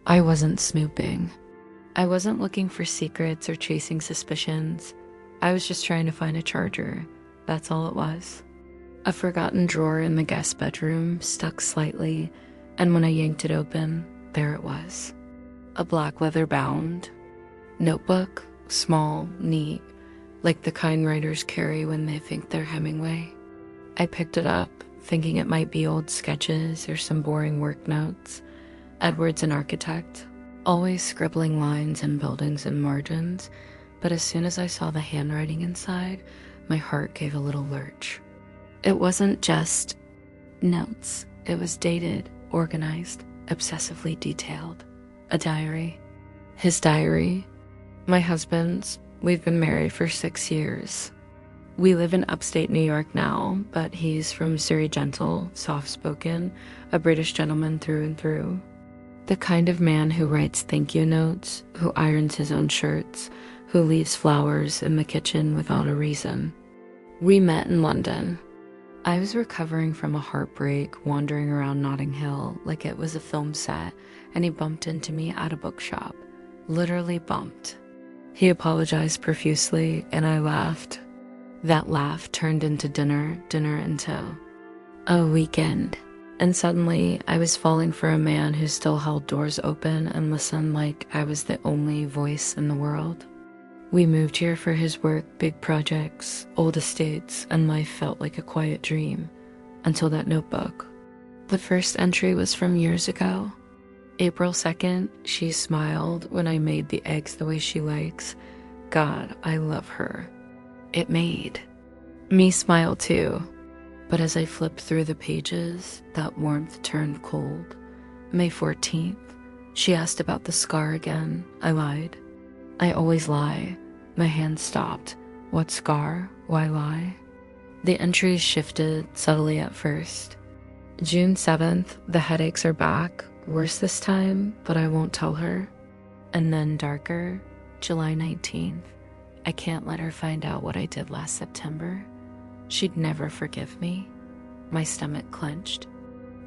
I wasn't snooping. I wasn't looking for secrets or chasing suspicions. I was just trying to find a charger. That's all it was. A forgotten drawer in the guest bedroom stuck slightly, and when I yanked it open, there it was. A black leather bound notebook, small, neat, like the kind writers carry when they think they're Hemingway. I picked it up, thinking it might be old sketches or some boring work notes. Edward's an architect, always scribbling lines and buildings and margins, but as soon as I saw the handwriting inside, my heart gave a little lurch. It wasn't just notes. It was dated, organized, obsessively detailed. A diary. His diary. My husband's. We've been married for 6 years. We live in upstate New York now, but he's from Surrey, gentle, soft-spoken, a British gentleman through and through. The kind of man who writes thank you notes, who irons his own shirts, who leaves flowers in the kitchen without a reason. We met in London. I was recovering from a heartbreak, wandering around Notting Hill like it was a film set, and he bumped into me at a bookshop. Literally bumped. He apologized profusely, and I laughed. That laugh turned into dinner into a weekend. And suddenly, I was falling for a man who still held doors open and listened like I was the only voice in the world. We moved here for his work, big projects, old estates, and life felt like a quiet dream. Until that notebook. The first entry was from years ago. April 2nd, she smiled when I made the eggs the way she likes. God, I love her. It made me smile too. But as I flipped through the pages, that warmth turned cold. May 14th, she asked about the scar again. I lied. I always lie. My hand stopped. What scar? Why lie? The entries shifted subtly at first. June 7th, the headaches are back. Worse this time, but I won't tell her. And then darker, July 19th. I can't let her find out what I did last September. She'd never forgive me. My stomach clenched.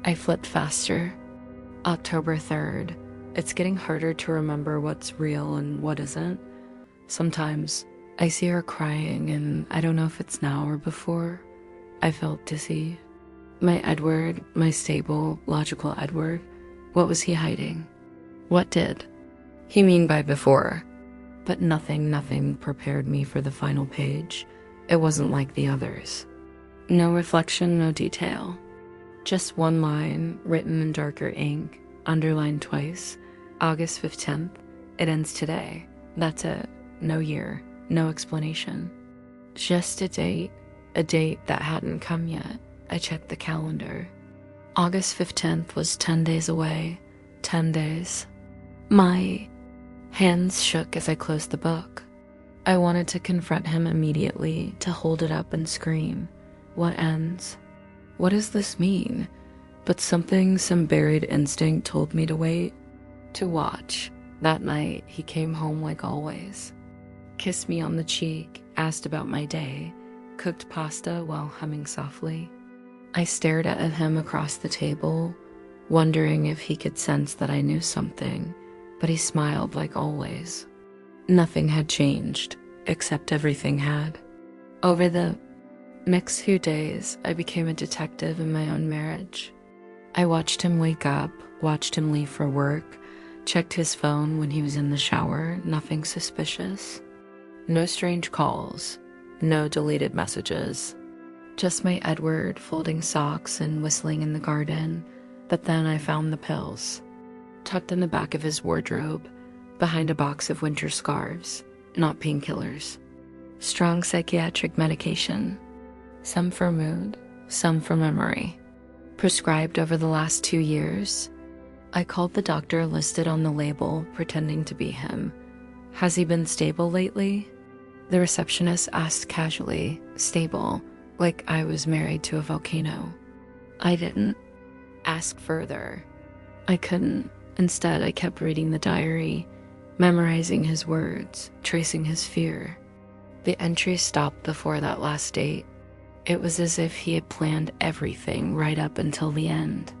I flipped faster. October 3rd. It's getting harder to remember what's real and what isn't. Sometimes I see her crying and I don't know if it's now or before. I felt dizzy. My Edward, my stable, logical Edward, what was he hiding? What did he mean by before? But nothing prepared me for the final page. It wasn't like the others. No reflection, no detail. Just one line, written in darker ink, underlined twice. August 15th. It ends today. That's it. No year. No explanation. Just a date that hadn't come yet. I checked the calendar. August 15th was 10 days away. 10 days. My hands shook as I closed the book. I wanted to confront him immediately, to hold it up and scream. What ends? What does this mean? But some buried instinct told me to wait, to watch. That night, he came home like always. Kissed me on the cheek, asked about my day, cooked pasta while humming softly. I stared at him across the table, wondering if he could sense that I knew something, but he smiled like always. Nothing had changed, except everything had. Over the next few days, I became a detective in my own marriage. I watched him wake up, watched him leave for work, checked his phone when he was in the shower, nothing suspicious. No strange calls, no deleted messages. Just my Edward folding socks and whistling in the garden. But then I found the pills, tucked in the back of his wardrobe, behind a box of winter scarves, not painkillers. Strong psychiatric medication, some for mood, some for memory. Prescribed over the last 2 years. I called the doctor listed on the label, pretending to be him. Has he been stable lately? The receptionist asked casually, stable, like I was married to a volcano. I didn't ask further. I couldn't. Instead, I kept reading the diary, memorizing his words, tracing his fear. The entry stopped before that last date. It was as if he had planned everything right up until the end.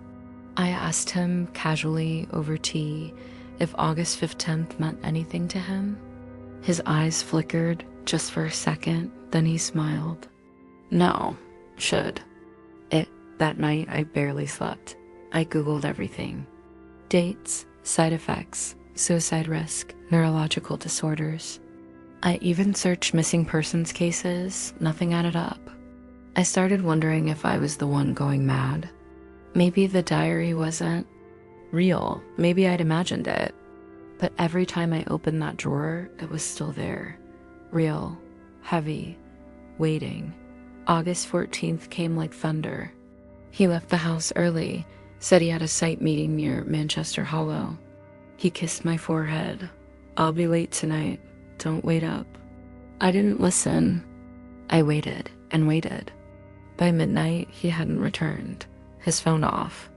I asked him casually over tea if August 15th meant anything to him. His eyes flickered just for a second, then he smiled. No, should. That night, I barely slept. I Googled everything. Dates, side effects, suicide risk, neurological disorders. I even searched missing persons cases. Nothing added up. I started wondering if I was the one going mad. Maybe the diary wasn't real. Maybe I'd imagined it. But every time I opened that drawer, it was still there. Real, heavy, waiting. August 14th came like thunder. He left the house early, said he had a site meeting near Manchester Hollow. He kissed my forehead. I'll be late tonight. Don't wait up. I didn't listen. I waited and waited. By midnight, he hadn't returned. His phone off.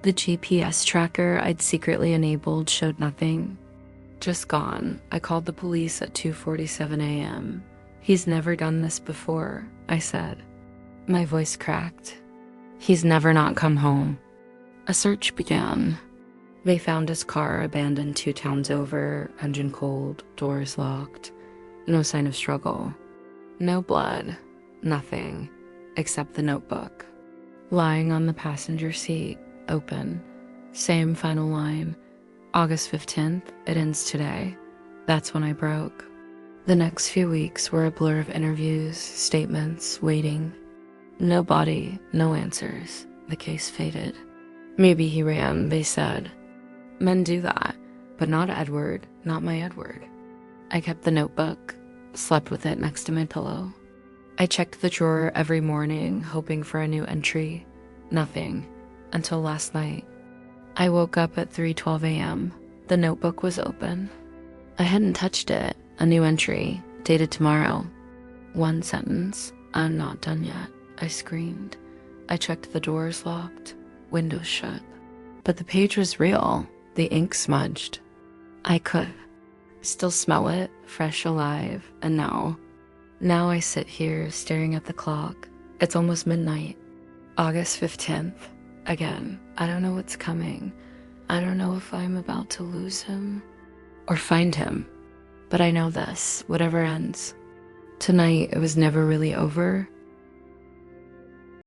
The GPS tracker I'd secretly enabled showed nothing. Just gone. I called the police at 2:47 a.m. He's never done this before, I said. My voice cracked. He's never not come home. A search began. They found his car abandoned 2 towns over, engine cold, doors locked. No sign of struggle. No blood. Nothing. Except the notebook. Lying on the passenger seat, open. Same final line. August 15th, it ends today. That's when I broke. The next few weeks were a blur of interviews, statements, waiting. No body, no answers. The case faded. Maybe he ran, they said. Men do that, but not Edward, not my Edward. I kept the notebook, slept with it next to my pillow. I checked the drawer every morning, hoping for a new entry. Nothing, until last night. I woke up at 3:12 a.m. The notebook was open. I hadn't touched it. A new entry, dated tomorrow. One sentence, I'm not done yet. I screamed. I checked the doors locked, windows shut. But the page was real, the ink smudged. I could still smell it, fresh, alive, and now I sit here staring at the clock. It's almost midnight. August 15th. Again, I don't know what's coming. I don't know if I'm about to lose him or find him. But I know this, whatever ends. Tonight, it was never really over.